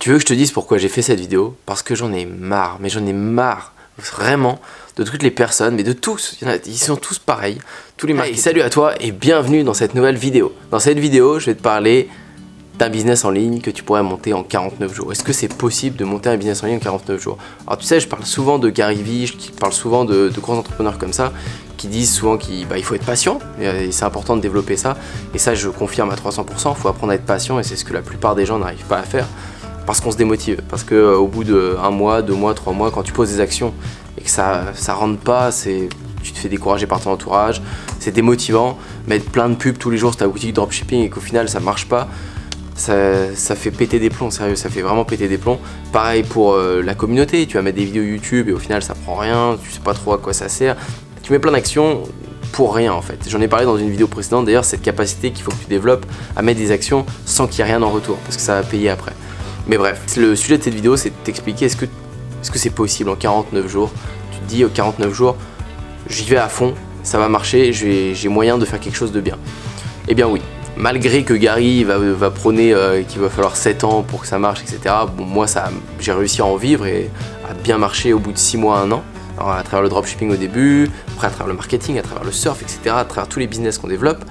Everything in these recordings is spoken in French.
Tu veux que je te dise pourquoi j'ai fait cette vidéo? Parce que j'en ai marre, mais j'en ai marre, vraiment, de toutes les personnes, mais de tous, ils sont tous pareils, tous les marketeurs. Salut à toi et bienvenue dans cette nouvelle vidéo. Dans cette vidéo, je vais te parler d'un business en ligne que tu pourrais monter en 49 jours. Est-ce que c'est possible de monter un business en ligne en 49 jours? Alors tu sais, je parle souvent de Gary Vee, je parle souvent de grands entrepreneurs comme ça, qui disent souvent qu'il faut être patient, et c'est important de développer ça, et ça je confirme à 300%, il faut apprendre à être patient, et c'est ce que la plupart des gens n'arrivent pas à faire, parce qu'on se démotive, parce qu'au bout de 1 mois, 2 mois, 3 mois, quand tu poses des actions, et que ça rentre pas, tu te fais décourager par ton entourage, c'est démotivant, mettre plein de pubs tous les jours sur ta boutique dropshipping et qu'au final ça marche pas, ça fait péter des plombs, sérieux, ça fait vraiment péter des plombs. Pareil pour la communauté, tu vas mettre des vidéos YouTube et au final ça prend rien, tu sais pas trop à quoi ça sert. Tu mets plein d'actions pour rien en fait. J'en ai parlé dans une vidéo précédente d'ailleurs, cette capacité qu'il faut que tu développes à mettre des actions sans qu'il y ait rien en retour, parce que ça va payer après. Mais bref, le sujet de cette vidéo c'est de t'expliquer est-ce que c'est possible en 49 jours. Tu te dis 49 jours, j'y vais à fond, ça va marcher, j'ai moyen de faire quelque chose de bien. Eh bien oui. Malgré que Gary va prôner qu'il va falloir 7 ans pour que ça marche, etc. Bon, moi, j'ai réussi à en vivre et à bien marcher au bout de 6 mois, 1 an. Alors, à travers le dropshipping au début, après à travers le marketing, à travers le surf, etc. À travers tous les business qu'on développe,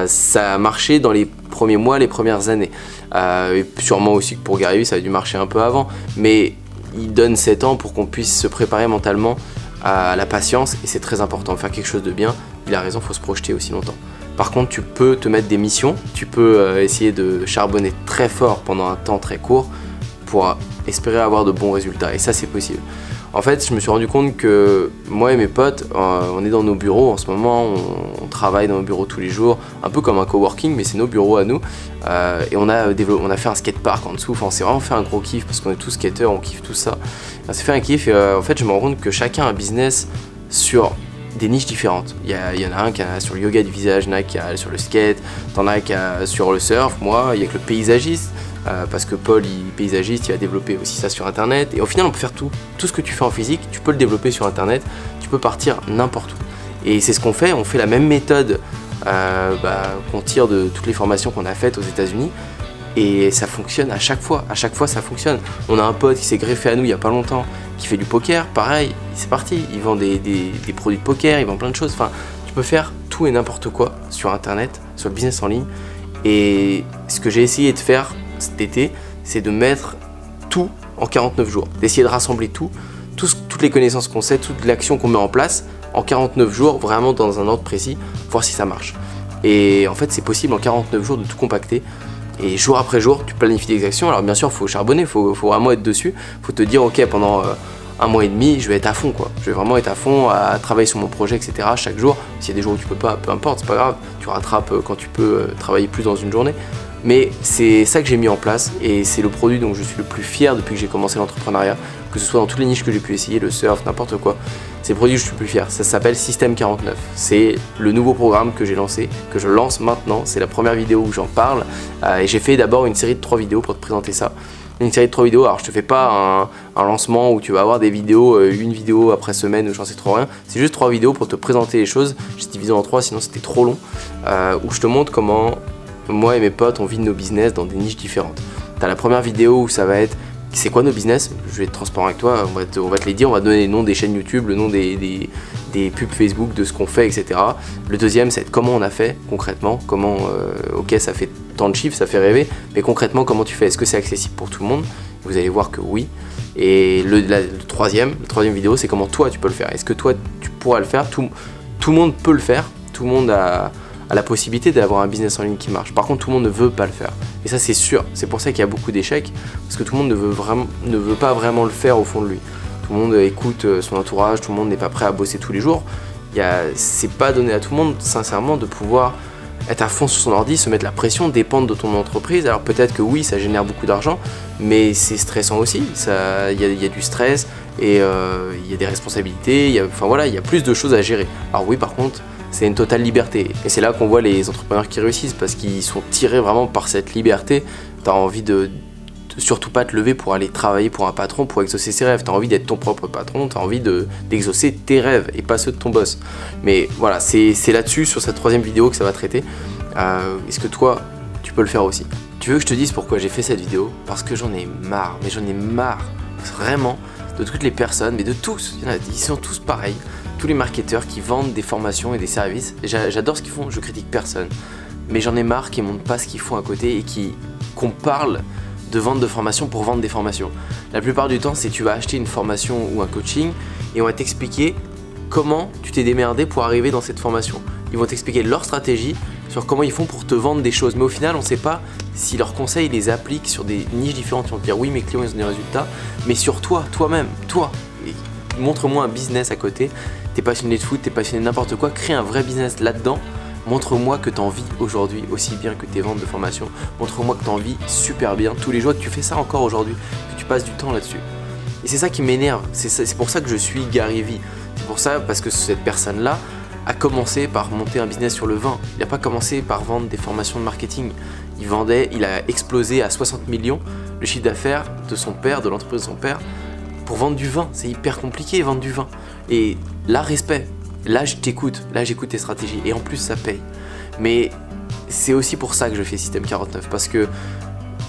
ça a marché dans les premiers mois, les premières années. Et sûrement aussi que pour Gary, ça a dû marcher un peu avant. Mais il donne 7 ans pour qu'on puisse se préparer mentalement à la patience. Et c'est très important, faire quelque chose de bien. Il a raison, il faut se projeter aussi longtemps. Par contre, tu peux te mettre des missions, tu peux essayer de charbonner très fort pendant un temps très court pour espérer avoir de bons résultats. Et ça, c'est possible. En fait, je me suis rendu compte que moi et mes potes, on est dans nos bureaux en ce moment, on travaille dans nos bureaux tous les jours, un peu comme un coworking, mais c'est nos bureaux à nous. Et on a fait un skatepark en dessous, enfin, on s'est vraiment fait un gros kiff parce qu'on est tous skateurs, on kiffe tout ça. On s'est fait un kiff et en fait, je me rends compte que chacun a un business sur des niches différentes. Il y en a un qui a sur le yoga du visage, il y en a qui a sur le skate, t'en as qui a sur le surf, moi il y a que le paysagiste, parce que Paul il est paysagiste, il a développé aussi ça sur internet, et au final on peut faire tout ce que tu fais en physique, tu peux le développer sur internet, tu peux partir n'importe où. Et c'est ce qu'on fait, on fait la même méthode qu'on tire de toutes les formations qu'on a faites aux États-Unis. Et ça fonctionne à chaque fois ça fonctionne. On a un pote qui s'est greffé à nous il y a pas longtemps, qui fait du poker, pareil, c'est parti, il vend des produits de poker, il vend plein de choses, enfin, tu peux faire tout et n'importe quoi sur internet, sur le business en ligne. Et ce que j'ai essayé de faire cet été, c'est de mettre tout en 49 jours, d'essayer de rassembler toutes les connaissances qu'on sait, toute l'action qu'on met en place en 49 jours, vraiment dans un ordre précis, voir si ça marche. Et en fait, c'est possible en 49 jours de tout compacter. Et jour après jour, tu planifies des actions. Alors bien sûr, il faut charbonner, il faut vraiment être dessus. Il faut te dire, ok, pendant 1 mois et demi, je vais être à fond, quoi. Je vais vraiment être à fond, à travailler sur mon projet, etc. chaque jour. S'il y a des jours où tu peux pas, peu importe, c'est pas grave. Tu rattrapes quand tu peux travailler plus dans une journée. Mais c'est ça que j'ai mis en place et c'est le produit dont je suis le plus fier depuis que j'ai commencé l'entrepreneuriat, que ce soit dans toutes les niches que j'ai pu essayer, le surf, n'importe quoi. C'est le produit que je suis le plus fier. Ça s'appelle Système 49. C'est le nouveau programme que j'ai lancé, que je lance maintenant. C'est la première vidéo où j'en parle. Et j'ai fait d'abord une série de 3 vidéos pour te présenter ça. Une série de 3 vidéos. Alors je te fais pas un lancement où tu vas avoir des vidéos, une vidéo après semaine où j'en sais trop rien. C'est juste 3 vidéos pour te présenter les choses. J'ai divisé en 3, sinon c'était trop long. Où je te montre comment moi et mes potes on vit nos business dans des niches différentes. T'as la première vidéo où ça va être c'est quoi nos business, je vais être transparent avec toi, on va te les dire, on va te donner les noms des chaînes YouTube, le nom des pubs Facebook, de ce qu'on fait, etc. Le deuxième, c'est comment on a fait concrètement, comment, ok, ça fait tant de chiffres, ça fait rêver, mais concrètement, comment tu fais? Est-ce que c'est accessible pour tout le monde? Vous allez voir que oui. Et la troisième vidéo, c'est comment toi tu peux le faire. Est-ce que toi tu pourras le faire? Tout le monde peut le faire, tout le monde a la possibilité d'avoir un business en ligne qui marche. Par contre, tout le monde ne veut pas le faire. Et ça, c'est sûr. C'est pour ça qu'il y a beaucoup d'échecs, parce que tout le monde ne veut pas vraiment le faire au fond de lui. Tout le monde écoute son entourage, tout le monde n'est pas prêt à bosser tous les jours. C'est pas donné à tout le monde, sincèrement, de pouvoir être à fond sur son ordi, se mettre la pression, dépendre de ton entreprise. Alors peut-être que oui, ça génère beaucoup d'argent, mais c'est stressant aussi. Il y a du stress et il y a des responsabilités. Il y a plus de choses à gérer. Alors oui, par contre, c'est une totale liberté. Et c'est là qu'on voit les entrepreneurs qui réussissent, parce qu'ils sont tirés vraiment par cette liberté. Tu as envie de surtout pas te lever pour aller travailler pour un patron, pour exaucer ses rêves. Tu as envie d'être ton propre patron, tu as envie d'exaucer tes rêves et pas ceux de ton boss. Mais voilà, c'est là-dessus, sur cette 3e vidéo que ça va traiter. Est-ce que toi, tu peux le faire aussi. Tu veux que je te dise pourquoi j'ai fait cette vidéo? Parce que j'en ai marre, mais j'en ai marre vraiment de toutes les personnes, mais de tous, ils sont tous pareils, tous les marketeurs qui vendent des formations et des services. J'adore ce qu'ils font, je critique personne, mais j'en ai marre qu'ils montrent pas ce qu'ils font à côté et qu'on parle de vente de formation pour vendre des formations. La plupart du temps, c'est tu vas acheter une formation ou un coaching et on va t'expliquer comment tu t'es démerdé pour arriver dans cette formation. Ils vont t'expliquer leur stratégie sur comment ils font pour te vendre des choses. Mais au final, on ne sait pas si leurs conseils les appliquent sur des niches différentes. Ils vont te dire oui, mes clients ils ont des résultats, mais sur toi, toi-même, toi. Montre-moi un business à côté. T'es passionné de foot, t'es passionné de n'importe quoi, crée un vrai business là-dedans. Montre-moi que tu en vis aujourd'hui aussi bien que tes ventes de formation. Montre-moi que tu en vis super bien tous les jours, que tu fais ça encore aujourd'hui, que tu passes du temps là-dessus. Et c'est ça qui m'énerve, c'est pour ça que je suis Gary Vee. C'est pour ça, parce que cette personne-là a commencé par monter un business sur le vin. Il n'a pas commencé par vendre des formations de marketing. Il a explosé à 60 millions le chiffre d'affaires de son père, de l'entreprise de son père, pour vendre du vin. C'est hyper compliqué vendre du vin. Et là, respect. Là, je t'écoute, là, j'écoute tes stratégies et en plus, ça paye. Mais c'est aussi pour ça que je fais Système 49 parce que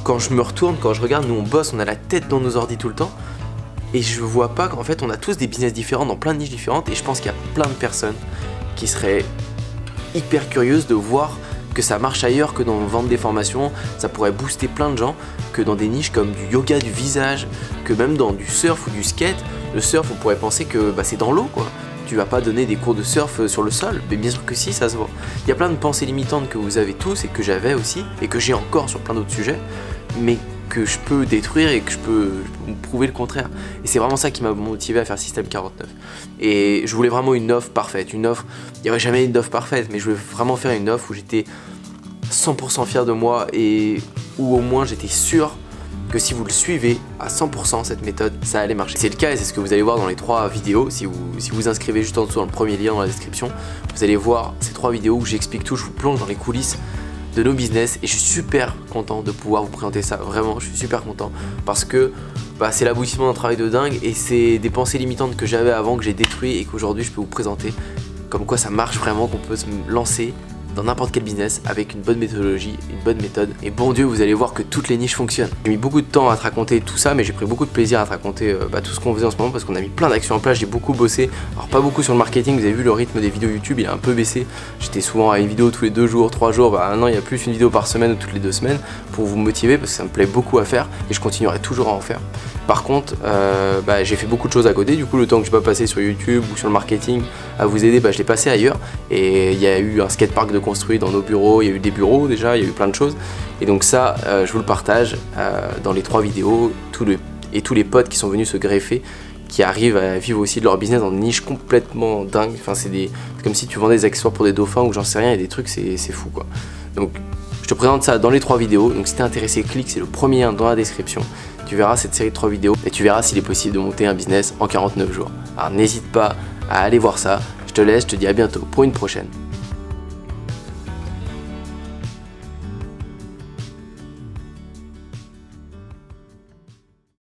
quand je me retourne, quand je regarde, nous on bosse, on a la tête dans nos ordi tout le temps et je vois pas qu'en fait, on a tous des business différents dans plein de niches différentes et je pense qu'il y a plein de personnes qui seraient hyper curieuses de voir que ça marche ailleurs que dans vendre des formations, ça pourrait booster plein de gens, que dans des niches comme du yoga du visage, que même dans du surf ou du skate. Le surf, on pourrait penser que c'est dans l'eau quoi. Tu vas pas donner des cours de surf sur le sol, mais bien sûr que si, ça se voit. Il y a plein de pensées limitantes que vous avez tous et que j'avais aussi et que j'ai encore sur plein d'autres sujets, mais que je peux détruire et que je peux prouver le contraire. Et c'est vraiment ça qui m'a motivé à faire Système 49. Et je voulais vraiment une offre parfaite, une offre, il n'y aurait jamais une offre parfaite, mais je voulais vraiment faire une offre où j'étais 100% fier de moi et où au moins j'étais sûr que si vous le suivez à 100% cette méthode, ça allait marcher. C'est le cas et c'est ce que vous allez voir dans les 3 vidéos. Si vous inscrivez juste en dessous dans le premier lien dans la description, vous allez voir ces 3 vidéos où j'explique tout, je vous plonge dans les coulisses de nos business et je suis super content de pouvoir vous présenter ça. Vraiment, je suis super content parce que c'est l'aboutissement d'un travail de dingue et c'est des pensées limitantes que j'avais avant que j'ai détruit et qu'aujourd'hui je peux vous présenter comme quoi ça marche vraiment, qu'on peut se lancer dans n'importe quel business avec une bonne méthodologie, une bonne méthode. Et bon Dieu, vous allez voir que toutes les niches fonctionnent. J'ai mis beaucoup de temps à te raconter tout ça, mais j'ai pris beaucoup de plaisir à te raconter tout ce qu'on faisait en ce moment parce qu'on a mis plein d'actions en place. J'ai beaucoup bossé. Alors pas beaucoup sur le marketing, vous avez vu le rythme des vidéos YouTube, il a un peu baissé. J'étais souvent à une vidéo tous les 2 jours, 3 jours. Maintenant il y a plus une vidéo par semaine ou toutes les 2 semaines pour vous motiver parce que ça me plaît beaucoup à faire et je continuerai toujours à en faire. Par contre, j'ai fait beaucoup de choses à côté, du coup le temps que je n'ai pas passé sur YouTube ou sur le marketing à vous aider, je l'ai passé ailleurs. Et il y a eu un skatepark de construit dans nos bureaux, il y a eu des bureaux déjà, il y a eu plein de choses. Et donc ça, je vous le partage dans les 3 vidéos, tous les potes qui sont venus se greffer, qui arrivent à vivre aussi de leur business dans des niches complètement dingues. Enfin, c'est comme si tu vendais des accessoires pour des dauphins ou j'en sais rien, il y a des trucs, c'est fou quoi. Donc je te présente ça dans les 3 vidéos, donc si t'es intéressé, clique, c'est le premier lien dans la description. Tu verras cette série de 3 vidéos et tu verras s'il est possible de monter un business en 49 jours. Alors n'hésite pas à aller voir ça. Je te laisse, je te dis à bientôt pour une prochaine.